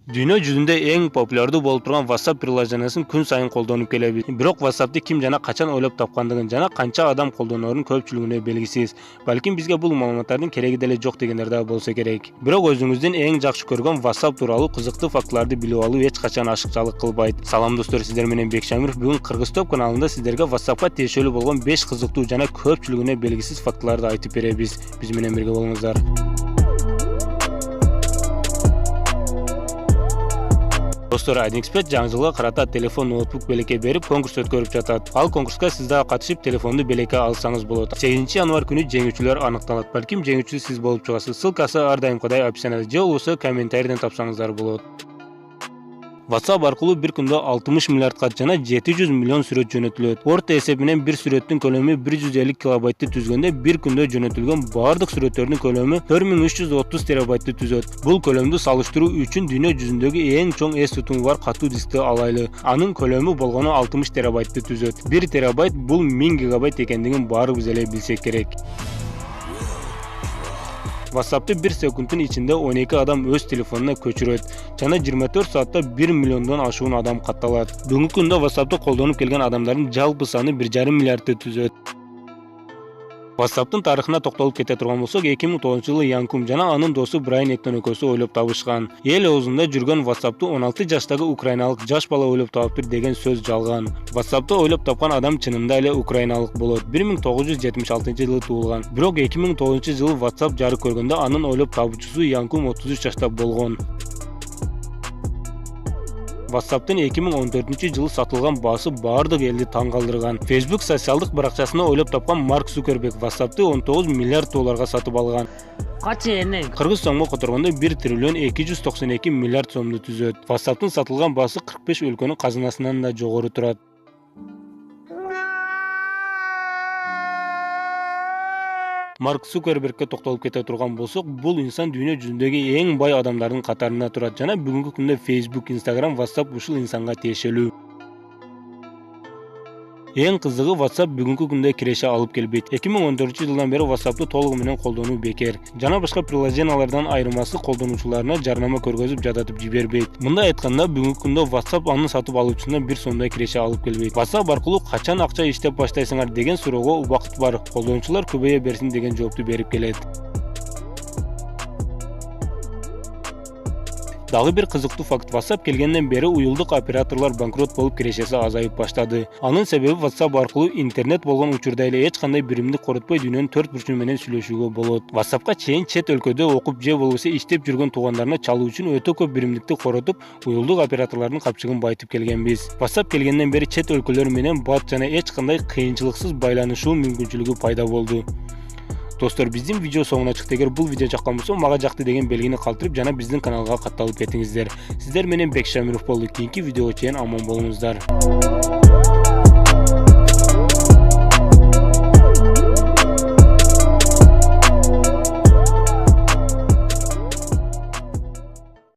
Dünya жүзүндө эң популярдуу болуп турган WhatsApp приложениясын күн сайын колдонуп келебиз. Бирок WhatsApp'ты ким жана качан ойлоп тапкандыгын жана канча адам колдоноорун көпчүлүгүнө белгисиз. Балким бизге бул маалыматтардын кереги деле жок дегендер да болсо керек. Бирок өзүңүздүн эң жакшы көргөн WhatsApp тууралуу кызыктуу фактыларды билип алуу эч качан ашыкчалык кылбайт. Салам достор, сиздер менен Бекшамиров. Бүгүн Кыргыз Топ каналында сиздерге WhatsApp'ка тиешелүү болгон 5 кызыктуу жана көпчүлүгүнө белгисиз фактыларды айтып беребиз. Биз менен бирге болуңуздар. Достор, AdExpert жаңы жылга карата телефон, ноутбук белекке берип конкурс өткөрүп жатат. Ал конкурска сиз да катышып телефонду белекке алсаңыз болот. 8 январь күнү жеңүүчүлөр аныкталат. Балким жеңүүчү сиз болуп чыгасыз. Ссылкасы ар дайымкыдай описанияда же болбосо комментарийден тапсаңыздар болот. WhatsApp аркылуу бир күндө 60 миллиардка жана 700 миллион сүрөт жөнөтүлөт. Орто эсеп менен бир сүрөттүн көлөмү 150 килобайтты түзгөндө бир күндө жөнөтүлгөн бардык сүрөттөрдүн көлөмү 4330 терабайтты түзөт. Бул көлөмдү салыштыруу үчүн дүйнө жүзүндөгү эң чоң эс тутуму бар катуу дискти алайлы. Анын көлөмү болгону 60 терабайтты түзөт. 1 терабайт бул 1000 гигабайт экендигин баарыбыз эле билсек керек. WhatsApp'ты 1 секундтун ичинде 12 адам өз телефонуна көчүрөт жана 24 саатта 1 миллиондон ашуун адам катталат. Бүгүнкү күндө WhatsApp'ты колдонуп келген адамдардын жалпы саны 1,5 миллиардты түзөт. WhatsApp'тын тарыхына токтолуп кете турган болсок, 2009-жылы Янкум жана анын досу Брайан Эктон экөөсү ойлоп табышкан. Эл оозунда жүргөн WhatsApp'ты 16 жаштагы украиналык жаш бала ойлоп таптыр деген сөз жалган. WhatsApp'ты ойлоп тапкан адам чынында эле украиналык болот. 1976-жылы туулган. Бирок 2009-жылы WhatsApp жарык көргөндө анын ойлоп табуучусу Янкум 33 жашта болгон. WhatsApp'тын 2014-жылы сатылган баасы бардык элди таң калтырган. Facebook социалдык баракчасына ойлоп тапкан Марк Цукерберг WhatsApp'ты 19 миллиард долларга сатып алган. Качы эне? Кыргыз сомго которгондо 1 триллион 292 миллиард сомду түзөт. WhatsApp'тын сатылган баасы 45 өлкөнүн казынасынан да жогору турат. Марк Цукербергке токтолуп кете турган болсок, бул инсан дүйнө жүзүндөгү эң бай адамдардын катарында турат жана бүгүнкү күндө Facebook, Instagram, WhatsApp ушул инсанга тиешелүү. Эң кызыгы, WhatsApp бүгүнкү күндө киреше алып келбейт. 2014-жылдан бери WhatsApp'ты толугу менен колдонуу бекер. Жана башка приложениялардан айырмасы колдонуучуларына жарнама көргөзүп жадатып жибербейт. Мындай айтканда, бүгүнкү күндө WhatsApp анын сатып алуучусунан 1 сомдой киреше алып келбейт. WhatsApp аркылуу качан акча иштеп баштайсыңар деген суроого убакыт бар. Колдонуучулар көбөйө берсин деген жоопту берип келет. Дагы бир кызыктуу факт: WhatsApp келгенден бери уюлдук операторлор банкрот болуп кирешеси азайып баштады. Анын себеби WhatsApp аркылуу интернет болгон учурда эле эч кандай биримди коротпой дүйнөнүн 4 бурчу менен сүйлөшүүгө болот. WhatsApp'ка чейин чет өлкөдө окуп же болбосо иштеп жүргөн туугандарына чалуу үчүн өтө көп биримдикти коротуп, уюлдук операторлордун капчыгын байтып келгенбиз. WhatsApp келгенден бери чет өлкөлөр менен бат жана эч кандай кыйынчылыксыз байланышуу мүмкүнчүлүгү пайда болду. Достор, биздин видео соңуна чыкты. Эгер бул видео жаккан болсо, мага жакты деген белгини калтырып жана биздин каналга катталып кетиңиздер. Сиздер менен Бекшамиров болду. Кийинки видеого чейин аман болуңуздар.